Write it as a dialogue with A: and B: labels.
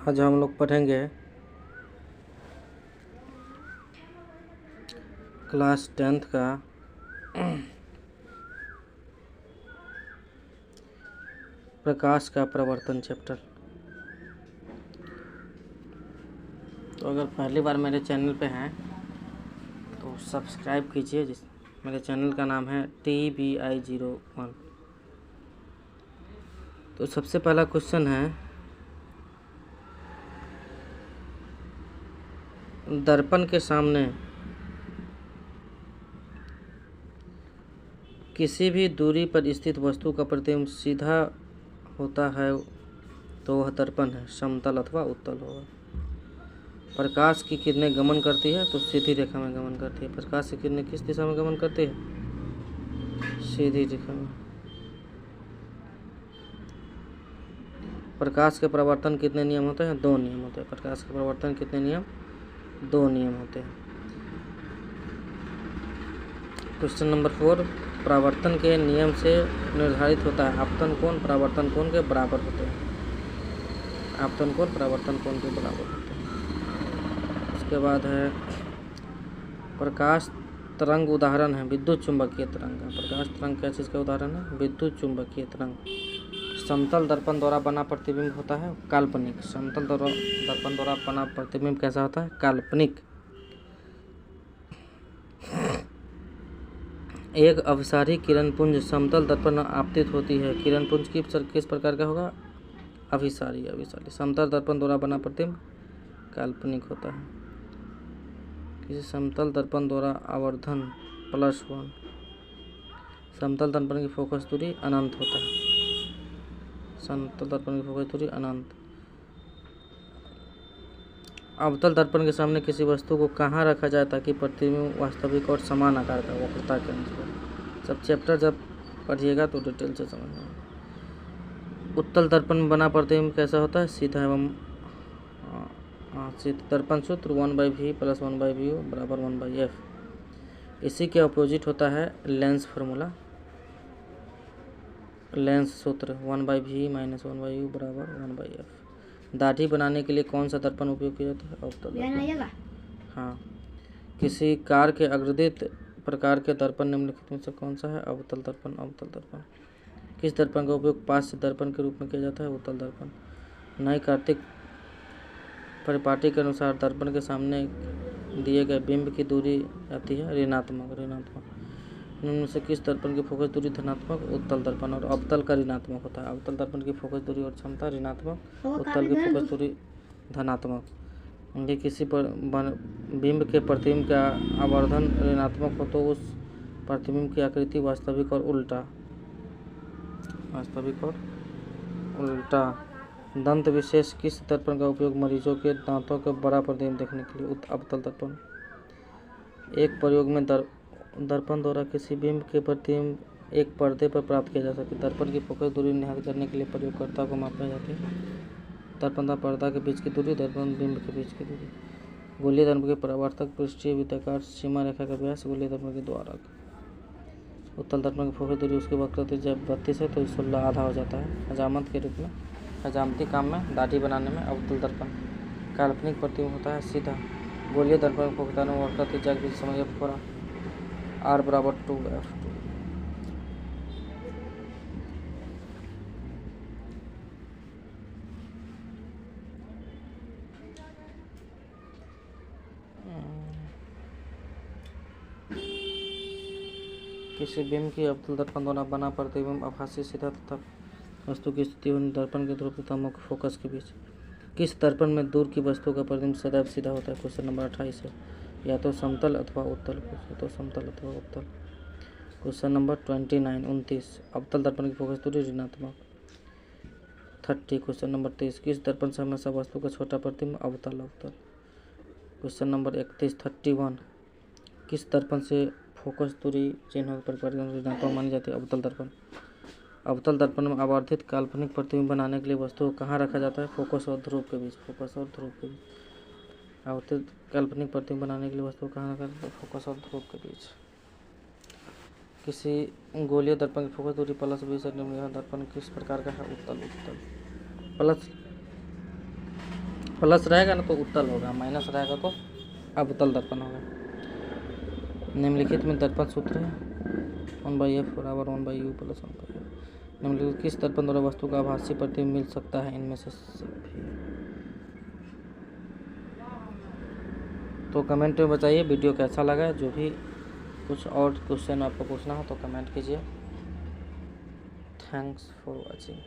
A: आज हम लोग पढ़ेंगे क्लास 10th का प्रकाश का प्रवर्तन चैप्टर। तो अगर पहली बार मेरे चैनल पे हैं तो सब्सक्राइब कीजिए। मेरे चैनल का नाम है TBI01। तो सबसे पहला क्वेश्चन है, दर्पण के सामने किसी भी दूरी पर स्थित वस्तु का प्रतिबिंब सीधा होता है तो वह दर्पण है, समतल अथवा उत्तल होगा। प्रकाश की किरणें गमन करती है तो सीधी रेखा में गमन करती है। प्रकाश की किरणें किस दिशा में गमन करती है? सीधी रेखा में। प्रकाश के प्रवर्तन कितने नियम होते हैं? 2 नियम होते हैं। प्रकाश के प्रवर्तन कितने नियम? 2 नियम होते हैं। क्वेश्चन नंबर 4, परावर्तन के नियम से निर्धारित होता है आपतन कोण परावर्तन कोण के बराबर होते हैं। आपतन कोण परावर्तन कोण के बराबर होते हैं। उसके बाद है, प्रकाश तरंग उदाहरण है विद्युत चुंबकीय तरंग का। प्रकाश तरंग क्या चीज़ का उदाहरण है? विद्युत चुंबकीय तरंग। समतल दर्पण द्वारा बना प्रतिबिंब होता है काल्पनिक। समतल दर्पण द्वारा बना प्रतिबिंब कैसा होता है? काल्पनिक। एक अभिसारी किरण पुंज समतल दर्पण में आपतित होती है। किरण पुंज किस प्रकार का होगा? अभिसारी। समतल दर्पण द्वारा बना प्रतिबिंब काल्पनिक होता है। किसी समतल दर्पण द्वारा आवर्धन +1। समतल दर्पण की फोकस दूरी अनंत होता है। समतल दर्पण की फोकस दूरी अनंत। अवतल दर्पण के सामने किसी वस्तु को कहाँ रखा जाए ताकि प्रतिबिंब वास्तविक और समान आकार का वक्रता के अनुसार। सब चैप्टर जब पढ़िएगा तो डिटेल से समझना। उत्तल दर्पण में बना प्रतिबिंब कैसा होता है? सीधा एवं सीधा। दर्पण सूत्र 1/v + 1/vu = 1/f। इसी के अपोजिट होता है लेंस फार्मूला। लेंस सूत्र 1/v - 1/u = 1/f। दाढ़ी बनाने के लिए कौन सा दर्पण उपयोग किया जाता है? अवतल दर्पण। हाँ। किसी कार के अग्रदित प्रकार के दर्पण निम्नलिखित में से कौन सा है? अवतल दर्पण। अवतल दर्पण। किस दर्पण का उपयोग पार्श्व दर्पण के रूप में किया जाता है? उत्तल दर्पण। नई कार्तिक परिपाटी के अनुसार दर्पण के सामने दिए गए बिंब की दूरी आती है ऋणात्मक। इनमें से किस दर्पण की फोकस दूरी धनात्मक? उत्तल दर्पण। और अवतल का ऋणात्मक होता है। अवतल दर्पण की फोकस दूरी और क्षमता ऋणात्मक, उत्तल की फोकस दूरी धनात्मक। यदि किसी पर बिंब के प्रतिबिंब का आवर्धन ऋणात्मक हो तो उस प्रतिबिंब की आकृति वास्तविक और उल्टा। दंत विशेष किस दर्पण का उपयोग मरीजों के दांतों के बड़ा प्रतिबिंब देखने के लिए? अवतल दर्पण। एक प्रयोग में दर्पण द्वारा किसी बिंब के प्रतिबिंब एक पर्दे पर प्राप्त किया जा सकता है। दर्पण की फोकस दूरी निर्धारित करने के लिए प्रयोगकर्ता को मापी जाती है दर्पण तथा पर्दा के बीच की दूरी, दर्पण बिंब के बीच की दूरी। गोलीय दर्पण के परावर्तक पृष्ठीय वृत्ताकार सीमा रेखा का व्यास गोलीय दर्पण के द्वारक। उत्तल दर्पण की फोकस दूरी उसकी वक्रता जब 32 है तो 16 आधा हो जाता है। हजामत के रूप में हजामती काम में दाढ़ी बनाने में अवतल दर्पण काल्पनिक प्रतिबिंब होता है सीधा। गोलीय दर्पण की फोकस में वक्रता जब बीच समय फोरा R = 2f2। किसी बिंब की अवतल दर्पण द्वारा बना प्रतिबिंब आभासी सीधा तथा वस्तु की स्थिति और दर्पण के ध्रुव तथा मुख्य फोकस के बीच। किस दर्पण में दूर की वस्तु का प्रतिबिंब सदैव सीधा होता है? क्वेश्चन नंबर 28 है। या तो समतल अथवा उत्तल। क्वेश्चन नंबर 29 अवतल दर्पण की फोकस दूरी ऋणात्मक। 30 क्वेश्चन नंबर 23 किस दर्पण से हमेशा वस्तु का छोटा प्रतिबिंब? अवतल। क्वेश्चन नंबर 31 किस दर्पण से फोकस दूरी चिन्हों पर ऋणात्मक मानी जाती है? अवतल दर्पण। अवतल दर्पण में आवर्धित काल्पनिक प्रतिबिंब बनाने के लिए वस्तु को कहाँ रखा जाता है? फोकस और ध्रुव के बीच। आवर्धित काल्पनिक प्रतिबिंब बनाने के लिए वस्तु को कहाँ रखा जाता है? फोकस और ध्रुव के बीच। किसी गोलीय दर्पण की फोकस दूरी +20 से निम्नलिखित दर्पण किस प्रकार का है? उत्तल। प्लस रहेगा ना तो उत्तल होगा, माइनस रहेगा तो अवतल दर्पण होगा। निम्नलिखित में दर्पण सूत्र है 1/f बराबर 1/u प्लस 1/f। निम्नलिखित किस दर्पण द्वारा वस्तु का आभासी प्रतिबिंब मिल सकता है? इनमें से सभी। तो कमेंट में बताइए वीडियो कैसा लगा। जो भी कुछ और क्वेश्चन आपको पूछना हो तो कमेंट कीजिए। Thanks for watching.